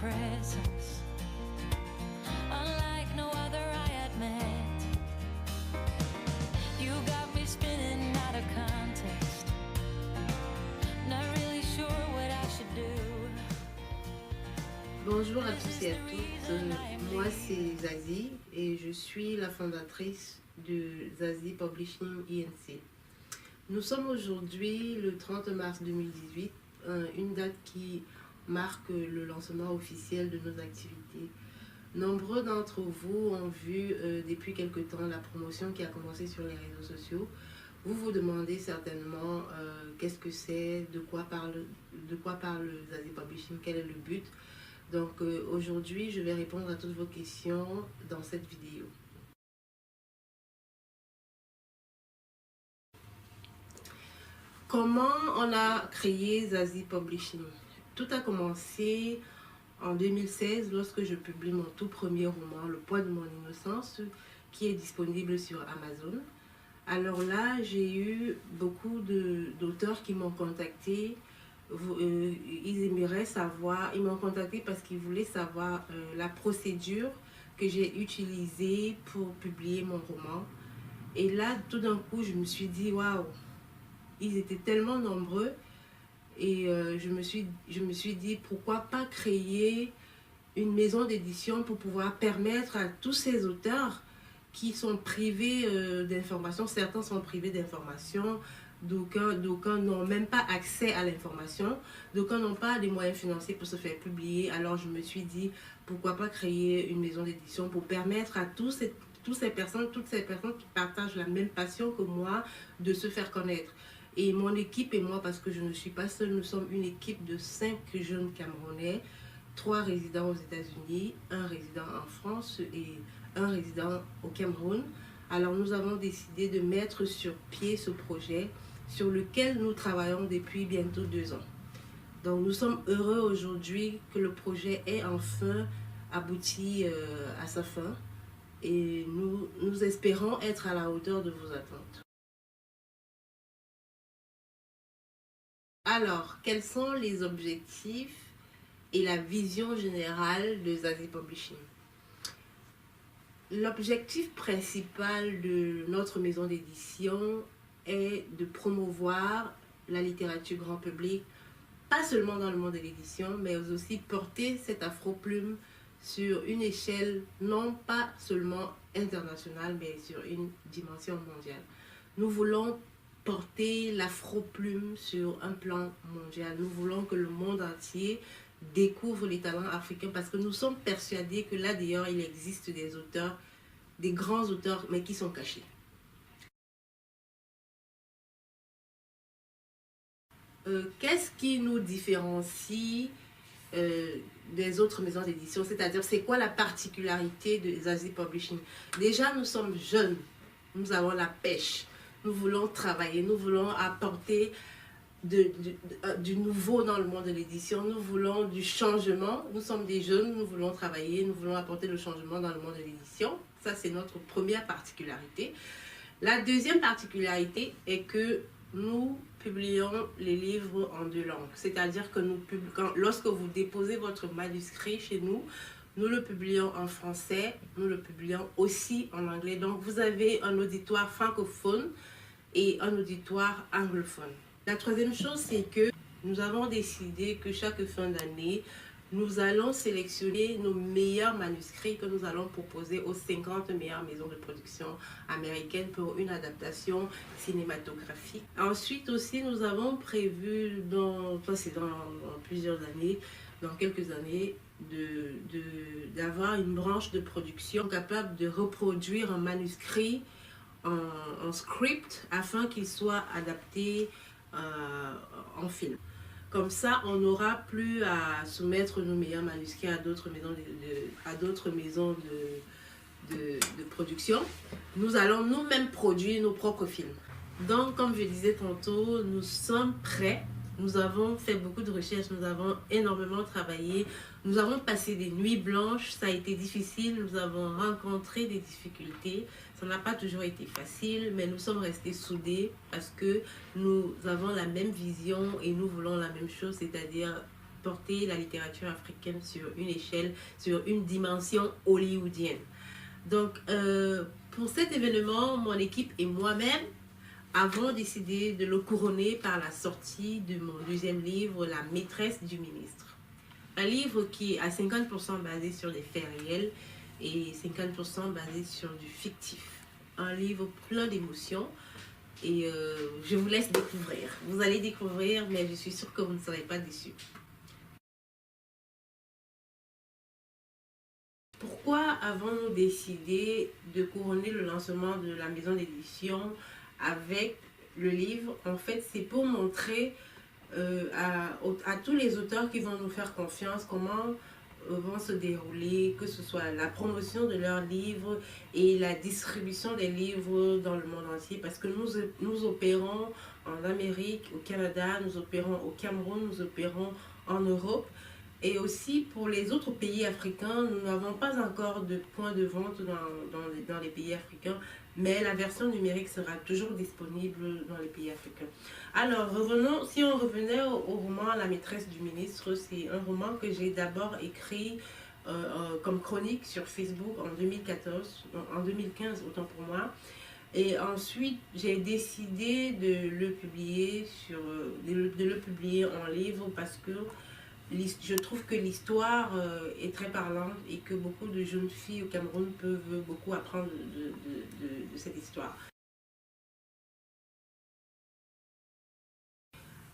presence, unlike no other I had met. You got me spinning out of context, not really sure what I should do. Bonjour à tous et à toutes, moi c'est Zazie et je suis la fondatrice de Zazie Publishing INC. Nous sommes aujourd'hui le 30 mars 2018, une date qui marque le lancement officiel de nos activités. Nombreux d'entre vous ont vu depuis quelque temps la promotion qui a commencé sur les réseaux sociaux. Vous vous demandez certainement qu'est-ce que c'est, de quoi parle Zazie Publishing, quel est le but. Donc aujourd'hui, je vais répondre à toutes vos questions dans cette vidéo. Comment on a créé Zazie Publishing? Tout a commencé en 2016 lorsque je publie mon tout premier roman, Le poids de mon innocence, qui est disponible sur Amazon. Alors là, j'ai eu beaucoup d'auteurs qui m'ont contacté. Ils aimeraient savoir, ils m'ont contacté parce qu'ils voulaient savoir la procédure que j'ai utilisée pour publier mon roman. Et là, tout d'un coup, je me suis dit, waouh, ils étaient tellement nombreux et je me suis dit, pourquoi pas créer une maison d'édition pour pouvoir permettre à tous ces auteurs qui sont privés d'informations, certains sont privés d'informations, d'aucuns n'ont même pas accès à l'information, d'aucuns n'ont pas les moyens financiers pour se faire publier. Alors je me suis dit, pourquoi pas créer une maison d'édition pour permettre à toutes ces personnes qui partagent la même passion que moi de se faire connaître. Et mon équipe et moi, parce que je ne suis pas seule, nous sommes une équipe de 5 jeunes Camerounais, 3 résidents aux États-Unis, 1 résident en France et 1 résident au Cameroun. Alors nous avons décidé de mettre sur pied ce projet sur lequel nous travaillons depuis bientôt 2 ans. Donc nous sommes heureux aujourd'hui que le projet ait enfin abouti à sa fin et nous espérons être à la hauteur de vos attentes. Alors, quels sont les objectifs et la vision générale de Zazie Publishing? L'objectif principal de notre maison d'édition est de promouvoir la littérature grand public, pas seulement dans le monde de l'édition, mais aussi porter cette afro-plume sur une échelle non pas seulement internationale, mais sur une dimension mondiale. Nous voulons porter l'afro-plume sur un plan mondial. Nous voulons que le monde entier découvre les talents africains parce que nous sommes persuadés que là d'ailleurs il existe des auteurs, des grands auteurs, mais qui sont cachés. Qu'est-ce qui nous différencie des autres maisons d'édition? C'est-à-dire, c'est quoi la particularité de Zazie Publishing? Déjà, nous sommes jeunes, nous avons la pêche, nous voulons travailler, nous voulons apporter du nouveau dans le monde de l'édition, nous voulons du changement, nous sommes des jeunes, nous voulons travailler, nous voulons apporter le changement dans le monde de l'édition. Ça, c'est notre première particularité. La deuxième particularité est que nous publions les livres en 2 langues. C'est-à-dire que lorsque vous déposez votre manuscrit chez nous, nous le publions en français, nous le publions aussi en anglais. Donc, vous avez un auditoire francophone et un auditoire anglophone. La troisième chose, c'est que nous avons décidé que chaque fin d'année, nous allons sélectionner nos meilleurs manuscrits que nous allons proposer aux 50 meilleures maisons de production américaines pour une adaptation cinématographique. Ensuite aussi, nous avons prévu dans plusieurs années, dans quelques années, d'avoir une branche de production capable de reproduire un manuscrit en script afin qu'il soit adapté en film. Comme ça, on n'aura plus à soumettre nos meilleurs manuscrits à d'autres maisons de production. Nous allons nous-mêmes produire nos propres films. Donc, comme je disais tantôt, nous sommes prêts. Nous avons fait beaucoup de recherches, nous avons énormément travaillé. Nous avons passé des nuits blanches, ça a été difficile, nous avons rencontré des difficultés. Ça n'a pas toujours été facile, mais nous sommes restés soudés parce que nous avons la même vision et nous voulons la même chose, c'est-à-dire porter la littérature africaine sur une échelle, sur une dimension hollywoodienne. Donc, pour cet événement, mon équipe et moi-même avons décidé de le couronner par la sortie de mon deuxième livre, La maîtresse du ministre. Un livre qui est à 50% basé sur des faits réels et 50% basé sur du fictif. Un livre plein d'émotions et je vous laisse découvrir. Vous allez découvrir, mais je suis sûre que vous ne serez pas déçus. Pourquoi avons-nous décidé de couronner le lancement de la maison d'édition avec le livre? En fait, c'est pour montrer à tous les auteurs qui vont nous faire confiance comment vont se dérouler, que ce soit la promotion de leurs livres et la distribution des livres dans le monde entier, parce que nous opérons en Amérique, au Canada, nous opérons au Cameroun, nous opérons en Europe. Et aussi pour les autres pays africains, nous n'avons pas encore de point de vente dans les pays africains, mais la version numérique sera toujours disponible dans les pays africains. Alors, si on revenait au roman La maîtresse du ministre, c'est un roman que j'ai d'abord écrit comme chronique sur Facebook en 2015, autant pour moi. Et ensuite, j'ai décidé de le publier en livre parce que je trouve que l'histoire est très parlante et que beaucoup de jeunes filles au Cameroun peuvent beaucoup apprendre de cette histoire.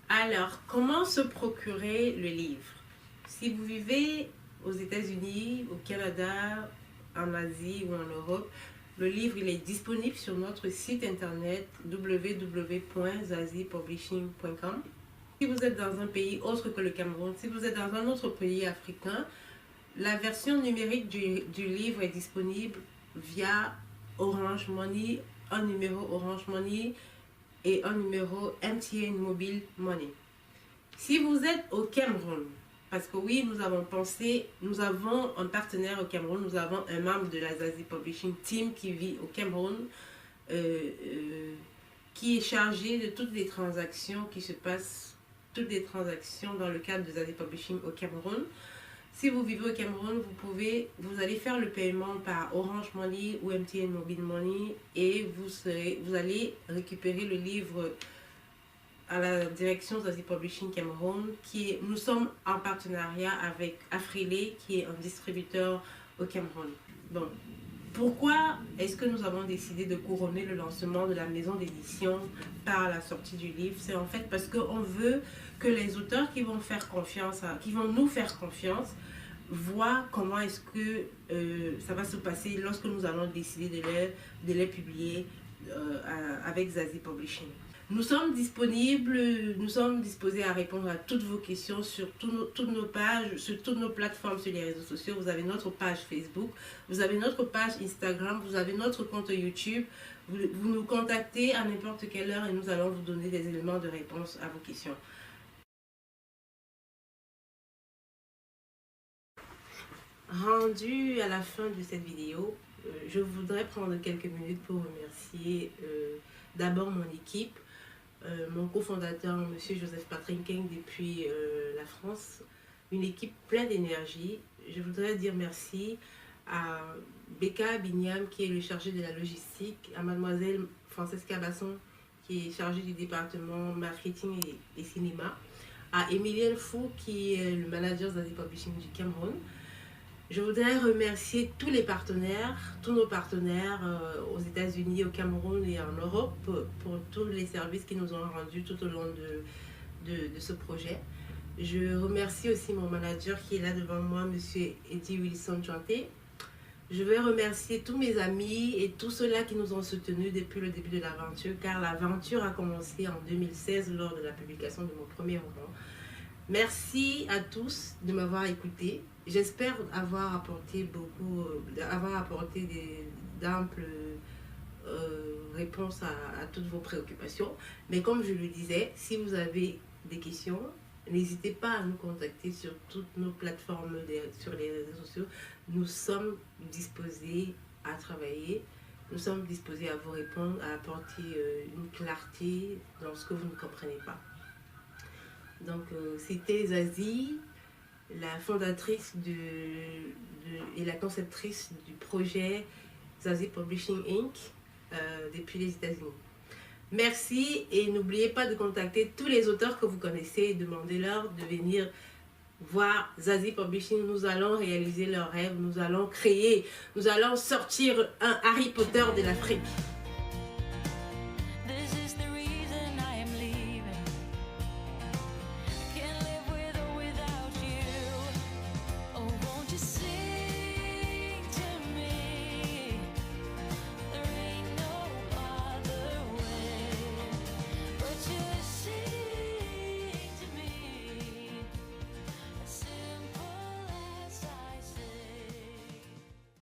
Alors, comment se procurer le livre? Si vous vivez aux États-Unis, au Canada, en Asie ou en Europe, le livre il est disponible sur notre site internet www.zazipublishing.com. Si vous êtes dans un pays autre que le Cameroun, si vous êtes dans un autre pays africain, la version numérique du livre est disponible via Orange Money, un numéro Orange Money et un numéro MTN Mobile Money. Si vous êtes au Cameroun, parce que oui, nous avons un partenaire au Cameroun, nous avons un membre de la Zazie Publishing Team qui vit au Cameroun, qui est chargé de toutes les transactions qui se passent, toutes les transactions dans le cadre de Zazie Publishing au Cameroun. Si vous vivez au Cameroun, vous allez faire le paiement par Orange Money ou MTN Mobile Money et vous allez récupérer le livre à la direction Zazie Publishing Cameroun. Nous sommes en partenariat avec Afrilé, qui est un distributeur au Cameroun. Donc, pourquoi est-ce que nous avons décidé de couronner le lancement de la maison d'édition par la sortie du livre? C'est en fait parce qu'on veut que les auteurs qui vont nous faire confiance voient comment est-ce que ça va se passer lorsque nous allons décider de les publier avec Zazie Publishing. Nous sommes disposés à répondre à toutes vos questions sur toutes nos pages, sur toutes nos plateformes sur les réseaux sociaux. Vous avez notre page Facebook, vous avez notre page Instagram, vous avez notre compte YouTube. Vous nous contactez à n'importe quelle heure et nous allons vous donner des éléments de réponse à vos questions. Rendu à la fin de cette vidéo, je voudrais prendre quelques minutes pour remercier d'abord mon équipe, mon cofondateur, M. Joseph Patrick Keng depuis la France, une équipe pleine d'énergie. Je voudrais dire merci à Becca Bignam qui est le chargé de la logistique, à mademoiselle Francesca Basson qui est chargée du département marketing et cinéma, à Emilienne Fou qui est le manager Zazie Publishing du Cameroun. Je voudrais remercier tous nos partenaires aux États-Unis, au Cameroun et en Europe pour tous les services qu'ils nous ont rendus tout au long de ce projet. Je remercie aussi mon manager qui est là devant moi, M. Eddie Wilson Chanté. Je vais remercier tous mes amis et tous ceux-là qui nous ont soutenus depuis le début de l'aventure, car l'aventure a commencé en 2016 lors de la publication de mon premier roman. Merci à tous de m'avoir écouté. J'espère avoir apporté d'amples réponses à toutes vos préoccupations. Mais comme je le disais, si vous avez des questions, n'hésitez pas à nous contacter sur toutes nos plateformes, sur les réseaux sociaux. Nous sommes disposés à travailler. Nous sommes disposés à vous répondre, à apporter une clarté dans ce que vous ne comprenez pas. Donc, c'était Zazie. la fondatrice et la conceptrice du projet Zazie Publishing Inc. Depuis les États-Unis. Merci et n'oubliez pas de contacter tous les auteurs que vous connaissez et demandez-leur de venir voir Zazie Publishing. Nous allons réaliser leurs rêves, nous allons créer, nous allons sortir un Harry Potter de l'Afrique.